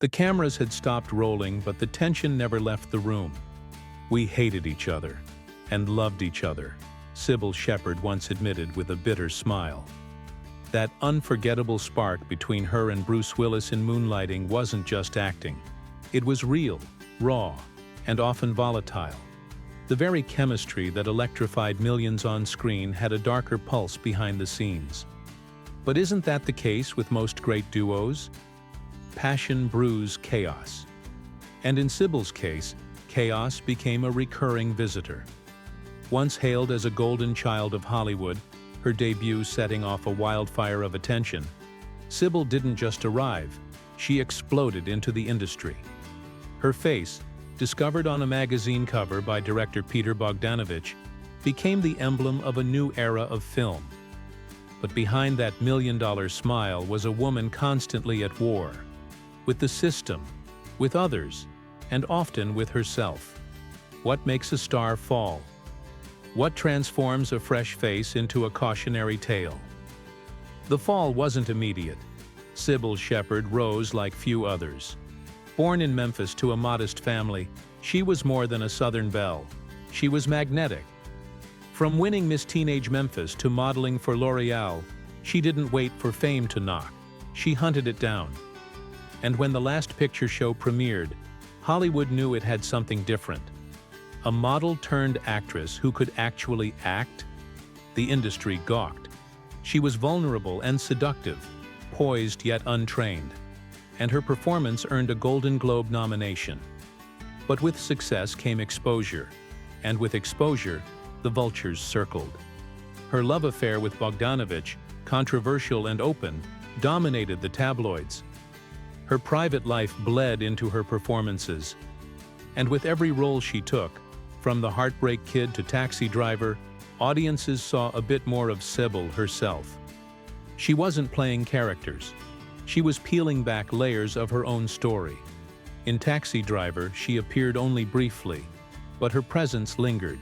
The cameras had stopped rolling, but the tension never left the room. "We hated each other and loved each other," Cybill Shepherd once admitted with a bitter smile. That unforgettable spark between her and Bruce Willis in Moonlighting wasn't just acting. It was real, raw, and often volatile. The very chemistry that electrified millions on screen had a darker pulse behind the scenes. But isn't that the case with most great duos? Passion brews chaos. And in Cybill's case, chaos became a recurring visitor. Once hailed as a golden child of Hollywood, her debut setting off a wildfire of attention, Cybill didn't just arrive, she exploded into the industry. Her face, discovered on a magazine cover by director Peter Bogdanovich, became the emblem of a new era of film. But behind that million-dollar smile was a woman constantly at war. With the system, with others, and often with herself. What makes a star fall? What transforms a fresh face into a cautionary tale? The fall wasn't immediate. Cybill Shepherd rose like few others. Born in Memphis to a modest family, she was more than a Southern belle. She was magnetic. From winning Miss Teenage Memphis to modeling for L'Oreal, she didn't wait for fame to knock. She hunted it down. And when the Last Picture Show premiered, Hollywood knew it had something different. A model turned actress who could actually act? The industry gawked. She was vulnerable and seductive, poised yet untrained. And her performance earned a Golden Globe nomination. But with success came exposure. And with exposure, the vultures circled. Her love affair with Bogdanovich, controversial and open, dominated the tabloids. Her private life bled into her performances. And with every role she took, from the Heartbreak Kid to Taxi Driver, audiences saw a bit more of Cybill herself. She wasn't playing characters. She was peeling back layers of her own story. In Taxi Driver, she appeared only briefly, but her presence lingered.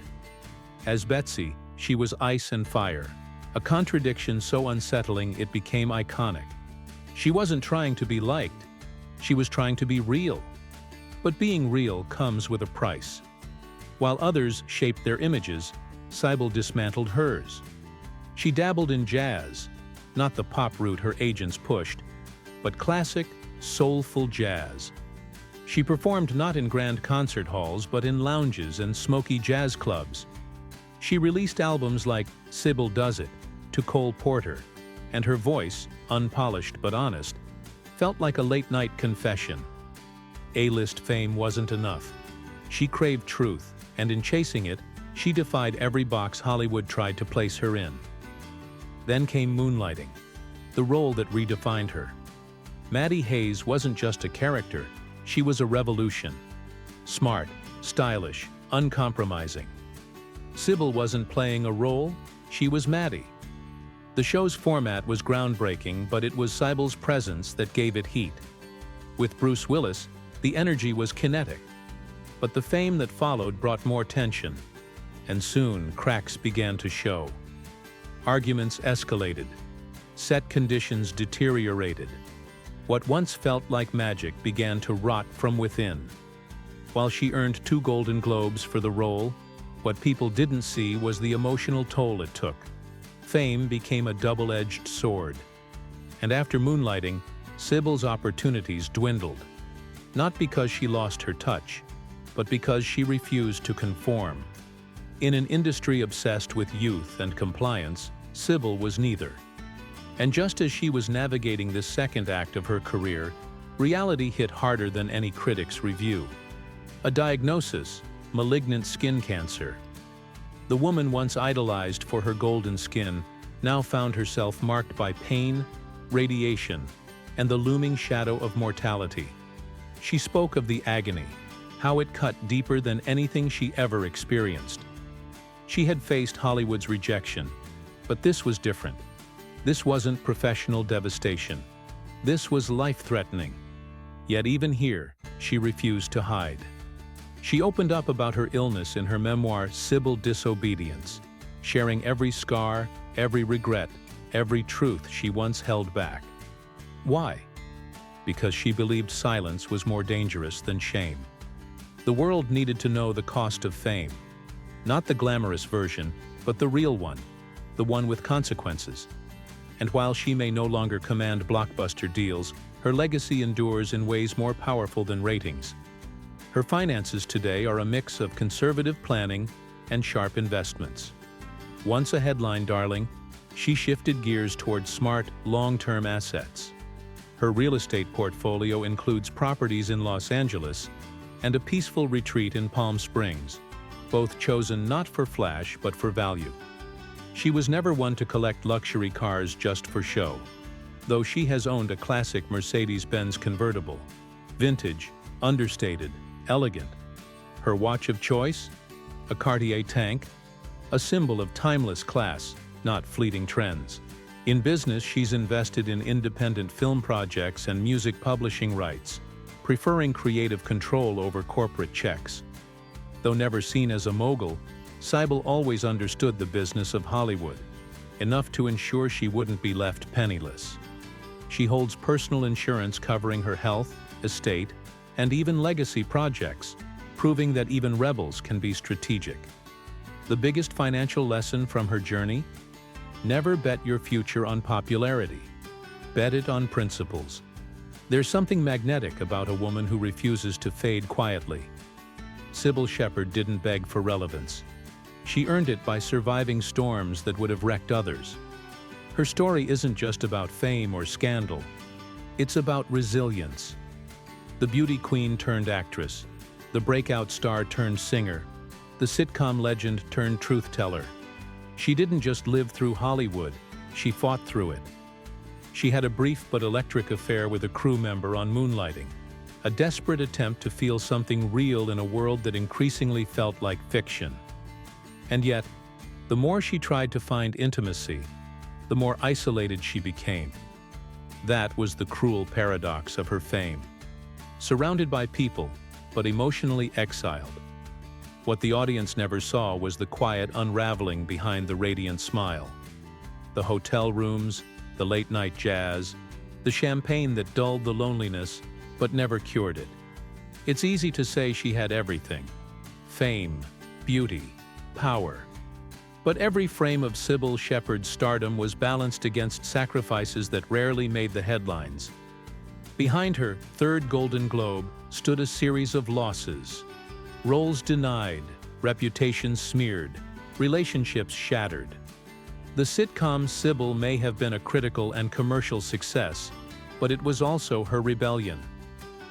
As Betsy, she was ice and fire, a contradiction so unsettling it became iconic. She wasn't trying to be liked. She was trying to be real. But being real comes with a price. While others shaped their images, Cybill dismantled hers. She dabbled in jazz, not the pop route her agents pushed, but classic, soulful jazz. She performed not in grand concert halls but in lounges and smoky jazz clubs. She released albums like Cybill Does It to Cole Porter, and her voice, unpolished but honest, felt like a late-night confession. A-list fame wasn't enough. She craved truth, and in chasing it, she defied every box Hollywood tried to place her in. Then came Moonlighting, the role that redefined her. Maddie Hayes wasn't just a character, she was a revolution. Smart, stylish, uncompromising. Cybill wasn't playing a role, she was Maddie. The show's format was groundbreaking, but it was Cybill's presence that gave it heat. With Bruce Willis, the energy was kinetic. But the fame that followed brought more tension, and soon cracks began to show. Arguments escalated. Set conditions deteriorated. What once felt like magic began to rot from within. While she earned 2 Golden Globes for the role, what people didn't see was the emotional toll it took. Fame became a double-edged sword. And after Moonlighting, Cybill's opportunities dwindled. Not because she lost her touch, but because she refused to conform. In an industry obsessed with youth and compliance, Cybill was neither. And just as she was navigating this second act of her career, reality hit harder than any critic's review. A diagnosis: malignant skin cancer. The woman once idolized for her golden skin now found herself marked by pain, radiation, and the looming shadow of mortality. She spoke of the agony, how it cut deeper than anything she ever experienced. She had faced Hollywood's rejection, but this was different. This wasn't professional devastation. This was life-threatening. Yet even here, she refused to hide. She opened up about her illness in her memoir Cybill Disobedience, sharing every scar, every regret, every truth she once held back. Why? because she believed silence was more dangerous than shame. The world needed to know the cost of fame. Not the glamorous version, but the real one, the one with consequences. And while she may no longer command blockbuster deals, her legacy endures in ways more powerful than ratings. Her finances today are a mix of conservative planning and sharp investments. Once a headline darling, she shifted gears toward smart, long-term assets. Her real estate portfolio includes properties in Los Angeles and a peaceful retreat in Palm Springs, both chosen not for flash but for value. She was never one to collect luxury cars just for show, though she has owned a classic Mercedes-Benz convertible. Vintage, understated, elegant. Her watch of choice? A Cartier tank, a symbol of timeless class, not fleeting trends. In business, she's invested in independent film projects and music publishing rights, preferring creative control over corporate checks. Though never seen as a mogul, Cybill always understood the business of Hollywood, enough to ensure she wouldn't be left penniless. She holds personal insurance covering her health, estate, and even legacy projects, proving that even rebels can be strategic. The biggest financial lesson from her journey? Never bet your future on popularity. Bet it on principles. There's something magnetic about a woman who refuses to fade quietly. Cybill Shepherd didn't beg for relevance. She earned it by surviving storms that would have wrecked others. Her story isn't just about fame or scandal. It's about resilience. The beauty queen turned actress, the breakout star turned singer, the sitcom legend turned truth-teller. She didn't just live through Hollywood, she fought through it. She had a brief but electric affair with a crew member on Moonlighting, a desperate attempt to feel something real in a world that increasingly felt like fiction. And yet, the more she tried to find intimacy, the more isolated she became. That was the cruel paradox of her fame. Surrounded by people, but emotionally exiled. What the audience never saw was the quiet unraveling behind the radiant smile. The hotel rooms, the late-night jazz, the champagne that dulled the loneliness but never cured it. It's easy to say she had everything: fame, beauty, power. But every frame of Cybill Shepherd's stardom was balanced against sacrifices that rarely made the headlines. Behind her third Golden Globe stood a series of losses. Roles denied, reputations smeared, relationships shattered. The sitcom Cybill may have been a critical and commercial success, but it was also her rebellion.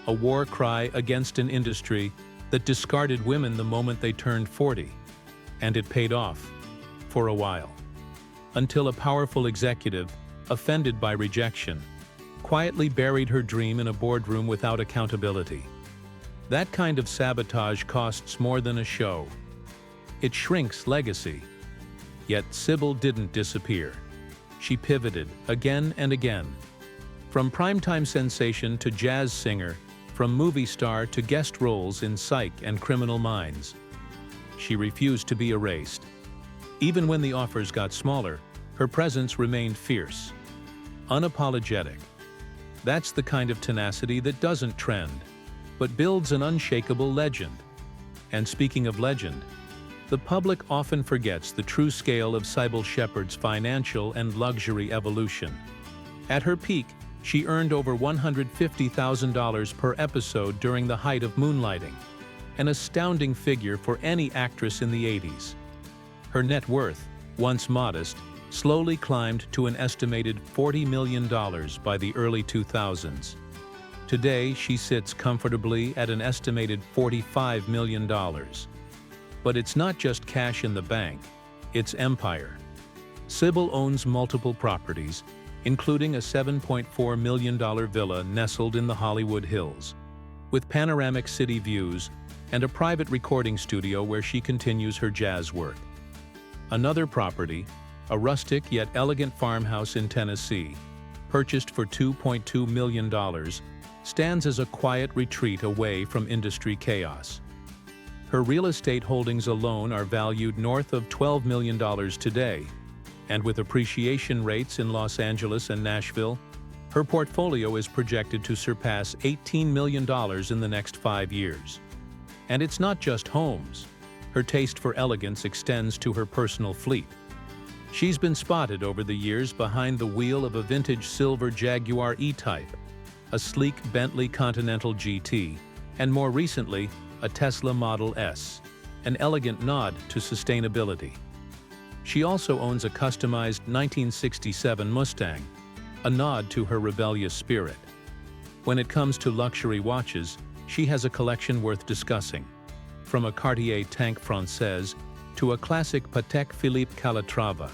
A war cry against an industry that discarded women the moment they turned 40. And it paid off, for a while. Until a powerful executive, offended by rejection, quietly buried her dream in a boardroom without accountability. That kind of sabotage costs more than a show. It shrinks legacy. Yet Cybill didn't disappear. She pivoted again and again. From primetime sensation to jazz singer, from movie star to guest roles in Psych and Criminal Minds. She refused to be erased. Even when the offers got smaller, her presence remained fierce, unapologetic. That's the kind of tenacity that doesn't trend, but builds an unshakable legend. And speaking of legend, the public often forgets the true scale of Cybill Shepherd's financial and luxury evolution. At her peak, she earned over $150,000 per episode during the height of Moonlighting, an astounding figure for any actress in the 80s. Her net worth, once modest, slowly climbed to an estimated $40 million by the early 2000s. Today, she sits comfortably at an estimated $45 million. But it's not just cash in the bank, it's empire. Cybill owns multiple properties, including a $7.4 million villa nestled in the Hollywood Hills, with panoramic city views and a private recording studio where she continues her jazz work. Another property, a rustic yet elegant farmhouse in Tennessee, purchased for $2.2 million, stands as a quiet retreat away from industry chaos. Her real estate holdings alone are valued north of $12 million today, and with appreciation rates in Los Angeles and Nashville, Her portfolio is projected to surpass $18 million in the next 5 years. And it's not just homes. Her taste for elegance extends to her personal fleet. She's been spotted over the years behind the wheel of a vintage silver Jaguar E-Type, a sleek Bentley Continental GT, and more recently, a Tesla Model S, an elegant nod to sustainability. She also owns a customized 1967 Mustang, a nod to her rebellious spirit. When it comes to luxury watches, she has a collection worth discussing, from a Cartier Tank Française to a classic Patek Philippe Calatrava,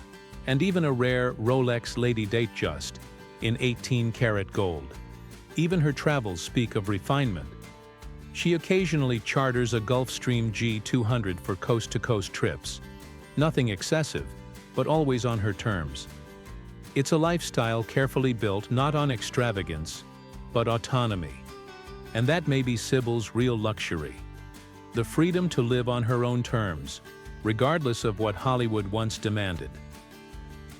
and even a rare Rolex Lady Datejust in 18-karat gold. Even her travels speak of refinement. She occasionally charters a Gulfstream G200 for coast-to-coast trips. Nothing excessive, but always on her terms. It's a lifestyle carefully built not on extravagance, but autonomy. And that may be Cybill's real luxury. The freedom to live on her own terms, regardless of what Hollywood once demanded.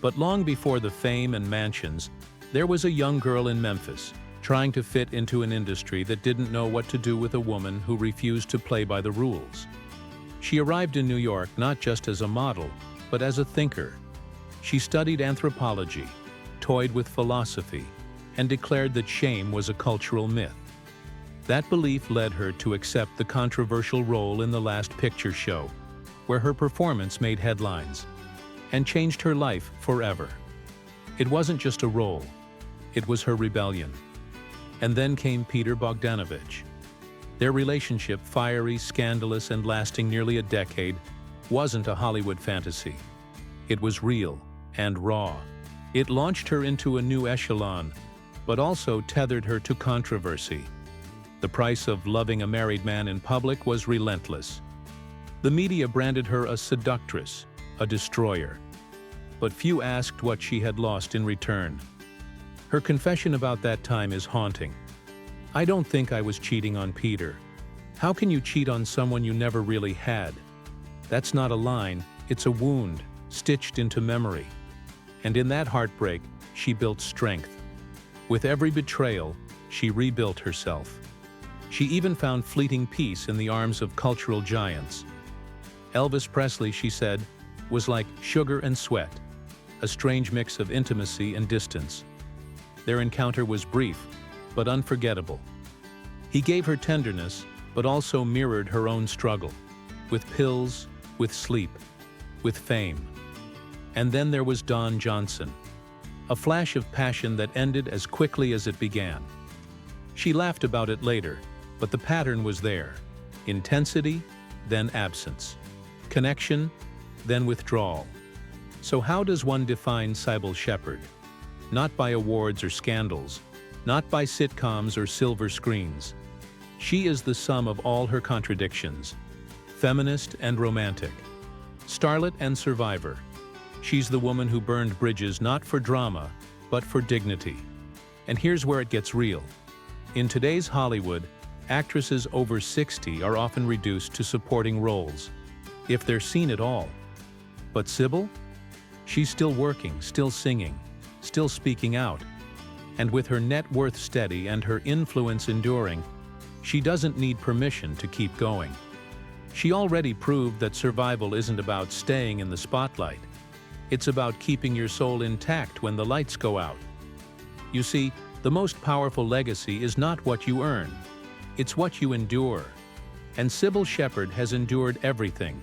But long before the fame and mansions, there was a young girl in Memphis, trying to fit into an industry that didn't know what to do with a woman who refused to play by the rules. She arrived in New York not just as a model, but as a thinker. She studied anthropology, toyed with philosophy, and declared that shame was a cultural myth. That belief led her to accept the controversial role in The Last Picture Show, where her performance made headlines, and changed her life forever. It wasn't just a role, it was her rebellion. And then came Peter Bogdanovich. Their relationship, fiery, scandalous, and lasting nearly a decade, wasn't a Hollywood fantasy. It was real and raw. It launched her into a new echelon, but also tethered her to controversy. The price of loving a married man in public was relentless. The media branded her a seductress, a destroyer. But few asked what she had lost in return. Her confession about that time is haunting. "I don't think I was cheating on Peter. How can you cheat on someone you never really had? That's not a line, it's a wound, stitched into memory." And in that heartbreak, she built strength. With every betrayal, she rebuilt herself. She even found fleeting peace in the arms of cultural giants. Elvis Presley, she said, was like sugar and sweat, a strange mix of intimacy and distance. Their encounter was brief, but unforgettable. He gave her tenderness, but also mirrored her own struggle, with pills, with sleep, with fame. And then there was Don Johnson, a flash of passion that ended as quickly as it began. She laughed about it later, but the pattern was there: intensity, then absence; connection, then withdrawal. So how does one define Cybill Shepherd? Not by awards or scandals, not by sitcoms or silver screens. She is the sum of all her contradictions: feminist and romantic, starlet and survivor. She's the woman who burned bridges not for drama, but for dignity. And here's where it gets real. In today's Hollywood, actresses over 60 are often reduced to supporting roles, if they're seen at all. But Cybill? She's still working, still singing, still speaking out. And with her net worth steady and her influence enduring, she doesn't need permission to keep going. She already proved that survival isn't about staying in the spotlight. It's about keeping your soul intact when the lights go out. You see, the most powerful legacy is not what you earn, it's what you endure. And Cybill Shepherd has endured everything: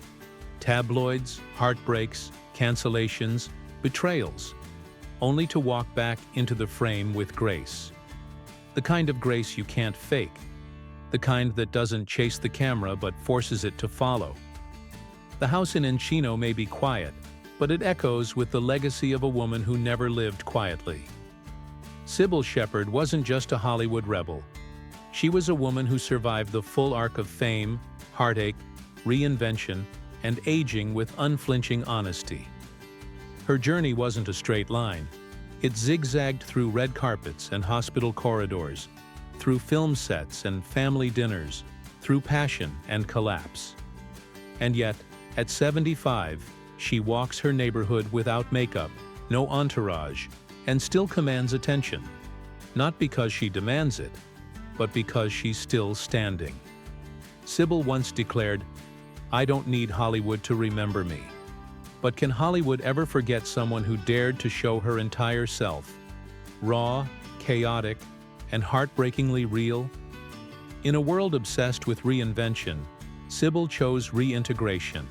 tabloids, heartbreaks, cancellations, betrayals, only to walk back into the frame with grace. The kind of grace you can't fake, the kind that doesn't chase the camera but forces it to follow. The house in Encino may be quiet, but it echoes with the legacy of a woman who never lived quietly. Cybill Shepherd wasn't just a Hollywood rebel. She was a woman who survived the full arc of fame, heartache, reinvention, and aging with unflinching honesty. Her journey wasn't a straight line. It zigzagged through red carpets and hospital corridors, through film sets and family dinners, through passion and collapse. And yet, at 75, she walks her neighborhood without makeup, no entourage, and still commands attention. not because she demands it, but because she's still standing. Cybill once declared, "I don't need Hollywood to remember me." But can Hollywood ever forget someone who dared to show her entire self? Raw, chaotic, and heartbreakingly real? In a world obsessed with reinvention, Cybill chose reintegration.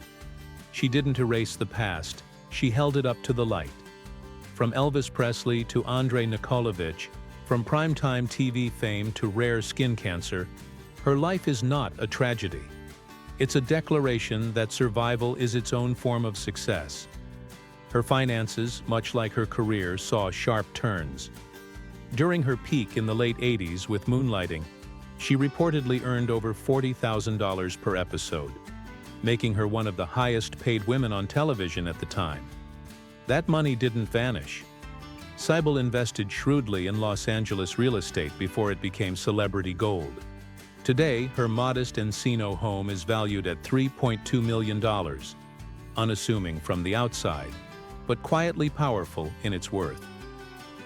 She didn't erase the past, she held it up to the light. From Elvis Presley to Andrei Nikolaevich, from primetime TV fame to rare skin cancer, her life is not a tragedy. It's a declaration that survival is its own form of success. Her finances, much like her career, saw sharp turns. During her peak in the late 80s with Moonlighting, she reportedly earned over $40,000 per episode, making her one of the highest-paid women on television at the time. That money didn't vanish. Cybill invested shrewdly in Los Angeles real estate before it became celebrity gold. Today, her modest Encino home is valued at $3.2 million, unassuming from the outside, but quietly powerful in its worth.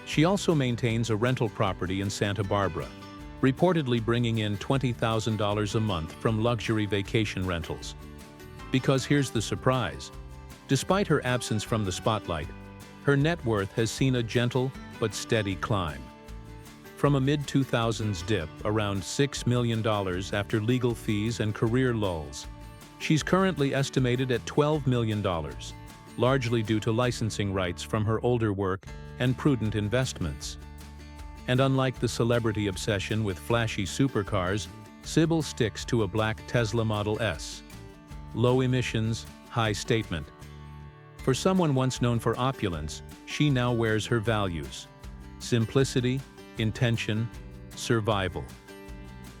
She also maintains a rental property in Santa Barbara, reportedly bringing in $20,000 a month from luxury vacation rentals. Because here's the surprise. Despite her absence from the spotlight, her net worth has seen a gentle but steady climb. From a mid-2000s dip, around $6 million after legal fees and career lulls, she's currently estimated at $12 million, largely due to licensing rights from her older work and prudent investments. And unlike the celebrity obsession with flashy supercars, Cybill sticks to a black Tesla Model S. Low emissions, high statement. For someone once known for opulence, she now wears her values: simplicity, intention, survival.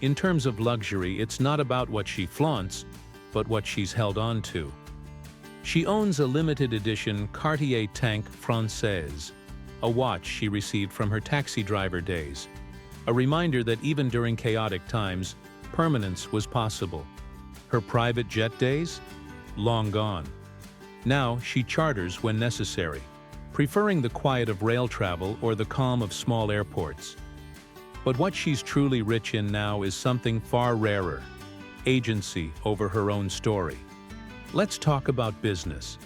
In terms of luxury, it's not about what she flaunts, but what she's held on to. She owns a limited edition Cartier Tank Française, a watch she received from her taxi driver days, a reminder that even during chaotic times, permanence was possible. Her private jet days? Long gone. Now she charters when necessary, preferring the quiet of rail travel or the calm of small airports. But what she's truly rich in now is something far rarer: agency over her own story. Let's talk about business.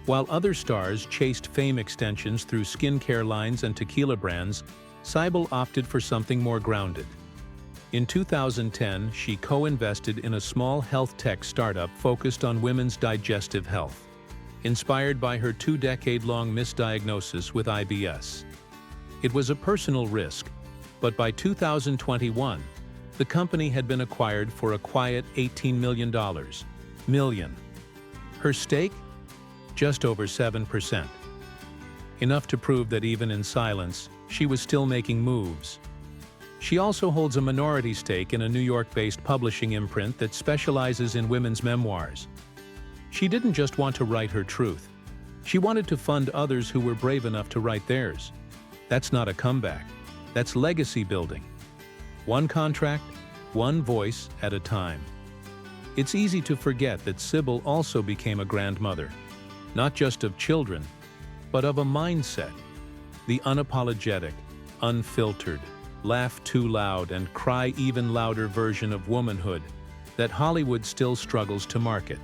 While other stars chased fame extensions through skincare lines and tequila brands, Cybill opted for something more grounded. In 2010, she co-invested in a small health tech startup focused on women's digestive health, inspired by her 2-decade-long misdiagnosis with IBS. It was a personal risk, but by 2021, the company had been acquired for a quiet $18 million. Her stake? Just over 7%. Enough to prove that even in silence, she was still making moves. She also holds a minority stake in a New York-based publishing imprint that specializes in women's memoirs. She didn't just want to write her truth. She wanted to fund others who were brave enough to write theirs. That's not a comeback. That's legacy building. One contract, one voice at a time. It's easy to forget that Cybill also became a grandmother, not just of children, but of a mindset. The unapologetic, unfiltered, laugh too loud and cry even louder version of womanhood that Hollywood still struggles to market.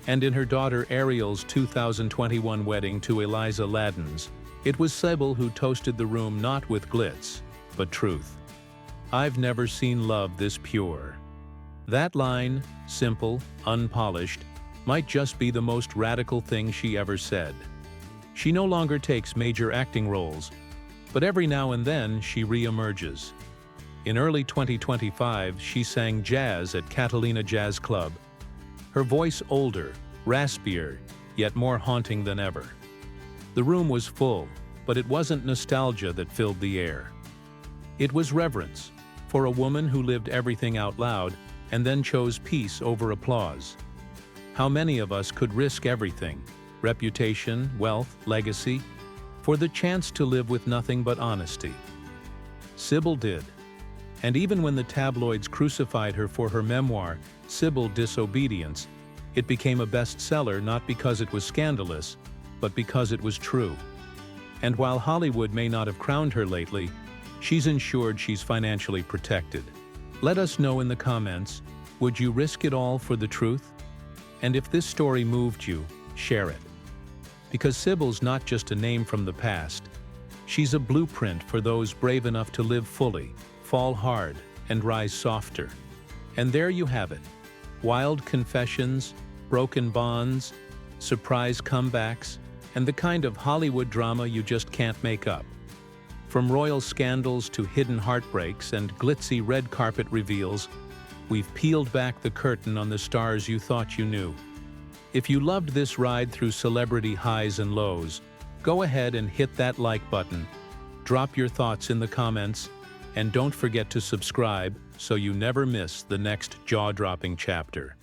And in her daughter Ariel's 2021 wedding to Eliza Ladens, it was Cybill who toasted the room not with glitz, but truth. "I've never seen love this pure." That line, simple, unpolished, might just be the most radical thing she ever said. She no longer takes major acting roles, but every now and then she re-emerges. In early 2025, she sang jazz at Catalina Jazz Club, her voice older, raspier, yet more haunting than ever. The room was full, but it wasn't nostalgia that filled the air. It was reverence for a woman who lived everything out loud and then chose peace over applause. How many of us could risk everything, reputation, wealth, legacy, for the chance to live with nothing but honesty? Cybill did. And even when the tabloids crucified her for her memoir, Cybill Disobedience, it became a bestseller not because it was scandalous, but because it was true. And while Hollywood may not have crowned her lately, She's ensured she's financially protected. Let us know in the comments, would you risk it all for the truth? And if this story moved you, share it. Because Cybill's not just a name from the past, she's a blueprint for those brave enough to live fully, fall hard, and rise softer. And there you have it. Wild confessions, broken bonds, surprise comebacks, and the kind of Hollywood drama you just can't make up. From royal scandals to hidden heartbreaks and glitzy red carpet reveals, we've peeled back the curtain on the stars you thought you knew. If you loved this ride through celebrity highs and lows, go ahead and hit that like button, drop your thoughts in the comments, and don't forget to subscribe so you never miss the next jaw-dropping chapter.